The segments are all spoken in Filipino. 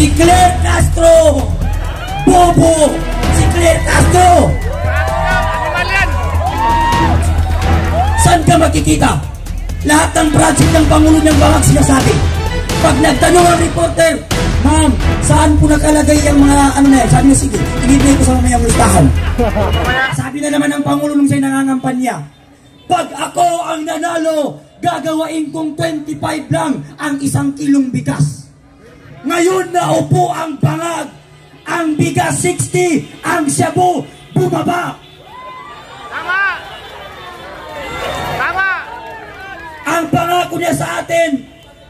Si Claire Castro! Bobo! Si Claire Castro! Saan ka makikita? Lahat ng project ng Pangulo niyang bangag sinasabi. Pag nagtanong ang reporter, ma'am, saan po nakalagay yung mga ano na yan? Sabi niya, sige, ibibigay ko sa mamayang listahan. Sabi na naman ng Pangulo nung siya'y nangangampanya, pag ako ang nanalo, gagawain kong 25 lang ang 1 kilong bigas. Ngayon na upo ang bangag, ang bigas 60, ang shabu bumaba. Tama! Tama! Ang pangako niya sa atin,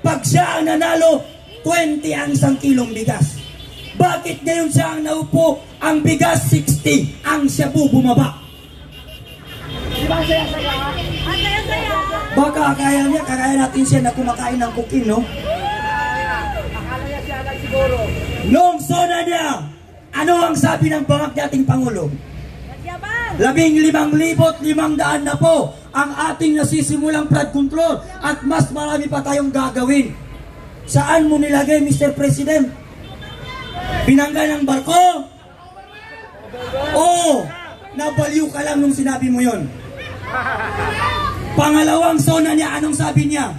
pag siya ang nanalo, 20 ang 1 kilong bigas. Bakit ngayon siya ang naupo, ang bigas 60, ang shabu bumaba? Diba saya-saya? Ang saya-saya! Baka kaya niya, kagaya natin siya na kumakain ng cooking, no? Akala niya siya lang siguro. Nung sona niya, ano ang sabi ng bangag dating Pangulo? 15,500 na po ang ating nasisimulang flood control at mas marami pa tayong gagawin. Saan mo nilagay, Mr. President? Binangga ng barko? Oo, nabaliw ka lang nung sinabi mo yon. Pangalawang sona niya, anong sabi niya?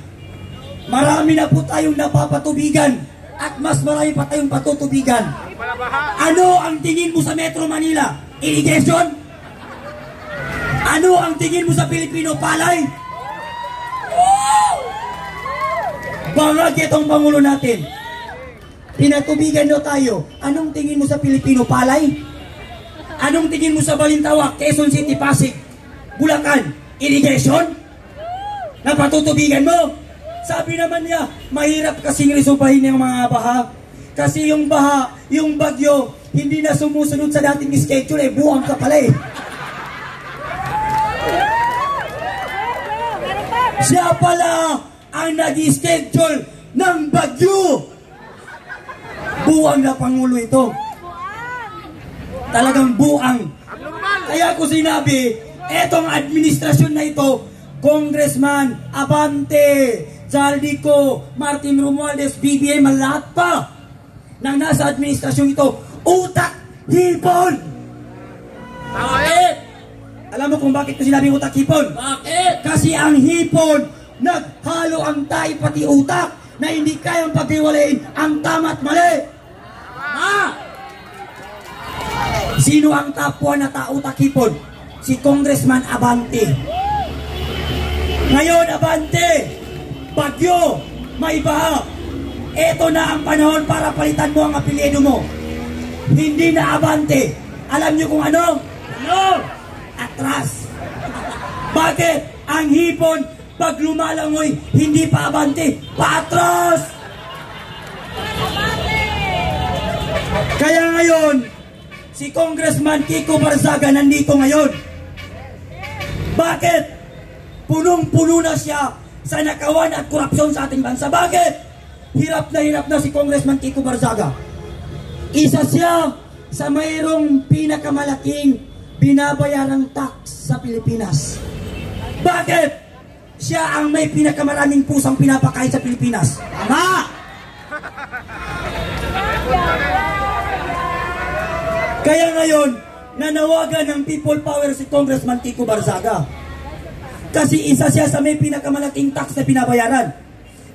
Marami na po tayong napapatubigan at mas marami pa tayong patutubigan. Ano ang tingin mo sa Metro Manila? Irrigation? Ano ang tingin mo sa Pilipino palay? Bangag itong Pangulo natin. Pinatubigan nyo tayo. Anong tingin mo sa Pilipino palay? Anong tingin mo sa Balintawak, Quezon City, Pasig, Bulacan? Irrigation? Napatutubigan mo? Sabi naman niya, mahirap kasing resolbahin ng mga baha. Kasi yung baha, yung bagyo, hindi na sumusunod sa dating schedule eh. Buwang ka pala eh. Siya pala ang nag-schedule ng bagyo. Buwang na Pangulo ito. Talagang buang. Kaya ko sinabi, etong administrasyon na ito, Congressman Abante, Zaldico, Martin Romualdez, BBM, lahat pa ng nasa administrasyon ito, utak hipon. Bakit? Alam mo kung bakit ko sinabing utak hipon? Bakit? Kasi ang hipon, naghalo ang tayo pati utak na hindi kayang paghiwalayin ang tama at mali. Sino ang top 1 na utak hipon? Si Congressman Abante. Ngayon, Abante, bagyo, may baha. Ito na ang panahon para palitan mo ang apelyido mo. Hindi na Abante. Alam niyo kung ano? Ano? Atras. Bakit? Ang hipon, pag lumalangoy, hindi pa Abante, paatras. Kaya ngayon, si Congressman Kiko Barzaga nandito ngayon. Bakit? Punong-puno na siya sa nakawan at korupsyon sa ating bansa. Bakit? Hirap na si Congressman Kiko Barzaga. Isa siya sa mayroong pinakamalaking binabayarang tax sa Pilipinas. Bakit? Siya ang may pinakamaraming pusang pinapakain sa Pilipinas. Tama! Kaya ngayon, nanawagan ng people power si Congressman Kiko Barzaga. Kasi isa siya sa may pinakamalaking tax na binabayaran.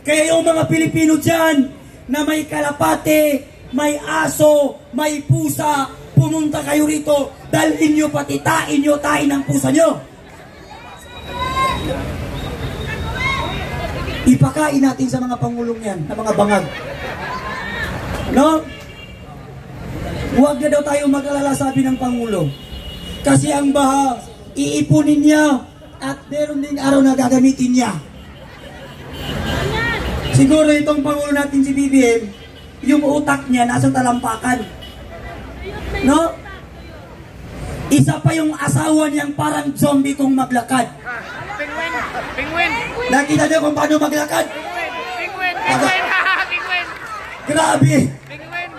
Kaya yung mga Pilipino dyan na may kalapate, may aso, may pusa, pumunta kayo rito, dalhin nyo pati tain nyo, tain ng pusa nyo. Ipakain natin sa mga pangulong yan, na mga bangag. No? Huwag na daw tayo mag-alala, sabi ng Pangulo. Kasi ang baha, iipunin niya at meron ding araw na gagamitin niya. Siguro itong Pangulo natin si BBM, yung utak niya nasa talampakan. No? Isa pa yung asawa niyang parang zombie kung maglakad. Penguin! Penguin! Nakita niyo kung paano maglakad? Penguin! Penguin! Penguin! Grabe! Penguin!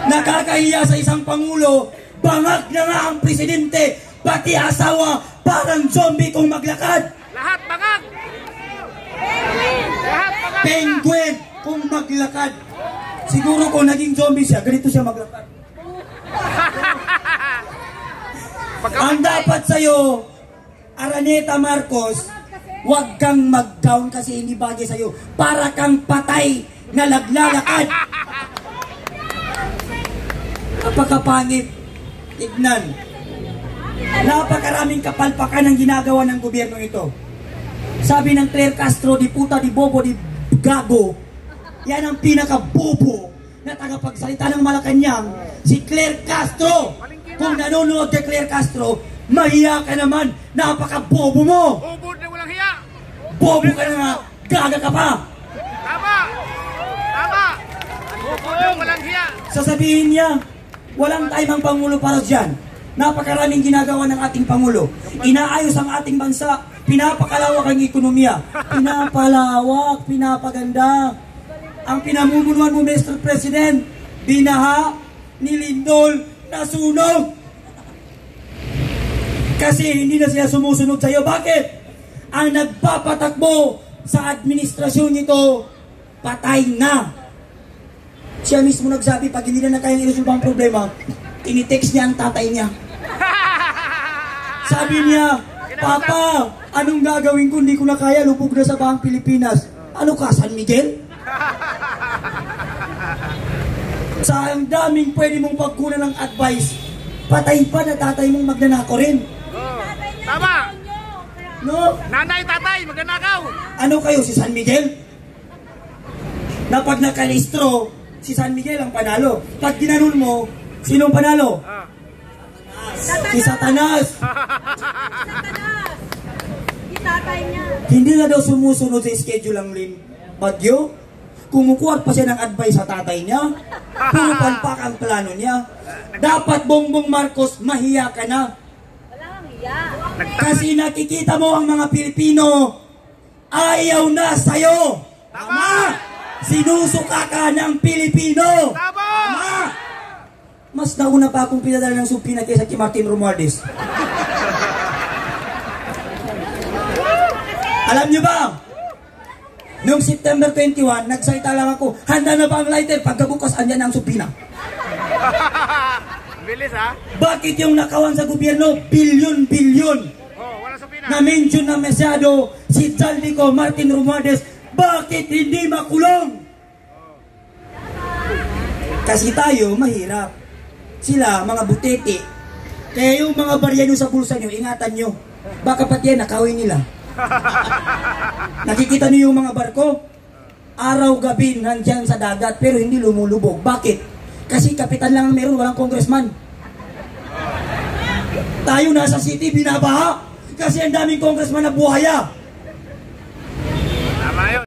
Nakakahiya sa isang Pangulo, bangag na nga ang presidente, pati asawa, parang zombie kung maglakad. Lahat bangag! Penguin! Lahat bangag! Penguin kung maglakad. Siguro kung naging zombie siya, ganito siya maglakad. Ang dapat sa'yo, Araneta Marcos, huwag kang mag-down kasi hindi bagay sa'yo. Para kang patay na naglalakad. Napakapangit. Tignan. Napakaraming kapalpakan ang ginagawa ng gobyerno ito. Sabi ng Claire Castro, di puta, di bobo, di gago. Yan ang pinaka-bobo na tagapagsalita ng Malacanang, si Claire Castro. Kung nanonood kay Claire Castro, mahiya ka naman, napaka-bobo mo. Bobo na walang hiya. Bobo ka na nga, gaga ka pa. Tama. Tama. Bobo na walang hiya. Sasabihin niya, walang time ang Pangulo para dyan. Napakaraming ginagawa ng ating Pangulo. Inaayos ang ating bansa. Pinapakalawak ang ekonomiya. Pinapalawak, pinapaganda. Ang pinamumunuan mo, Mr. President, binaha, nilindol, nasunog. Kasi hindi na sila sumusunod sa iyo. Bakit? Ang nagpapatakbo sa administrasyon nito, patay na. Siya mismo nagsabi, pag hindi na kayang iresolve ang problema, tinitext niya ang tatay niya. Sabi niya, Papa, anong gagawin ko? Hindi ko na kaya, lubog na sa Bahang Pilipinas. Ano ka, San Miguel? Sa ang daming pwede mong pagkunan ng advice, patay pa na tatay mong magnanakaw rin. Tama. No? Nanay, tatay, magnanakaw. Ano kayo, si San Miguel? Na pag nakalistro, si San Miguel ang panalo. Pag ginanon mo, sinong panalo? Si Satanas. Hindi na daw sumusunod sa schedule ang Lin Bagyo. Kumukuha pa siya ng advice sa tatay niya. Puro palpak ang plano niya. Dapat Bongbong Marcos, mahiya ka na. Wala kang hiya. Kasi nakikita mo ang mga Pilipino, ayaw na sa'yo. Tama! Sinusuka ka ng Pilipino. Tama! Tama! Mas nauna pa akong pinadala ng supina kaysa kay Martin Romualdez. Alam niyo ba? Noong September 21, nagsalita lang ako, handa na ba ang lighter? Pagkabukas, andyan ang supina. Bilis ha? Bakit yung nakawan sa gobyerno, bilyon-bilyon? Oh, wala sa pina. Na-mention na masyado si Zaldico, Martin Romualdez, bakit hindi makulong? Kasi tayo, mahirap. Sila, mga butete. Kaya yung mga barya nyo sa bulsa nyo, ingatan nyo. Baka pati yan, nakawin nila. Nakikita niyo yung mga barko? Araw-gabi nandyan sa dagat pero hindi lumulubog. Bakit? Kasi kapitan lang ang meron, walang congressman. Tayo nasa city, binabaha. Kasi ang daming congressman na buhaya. Tama yun.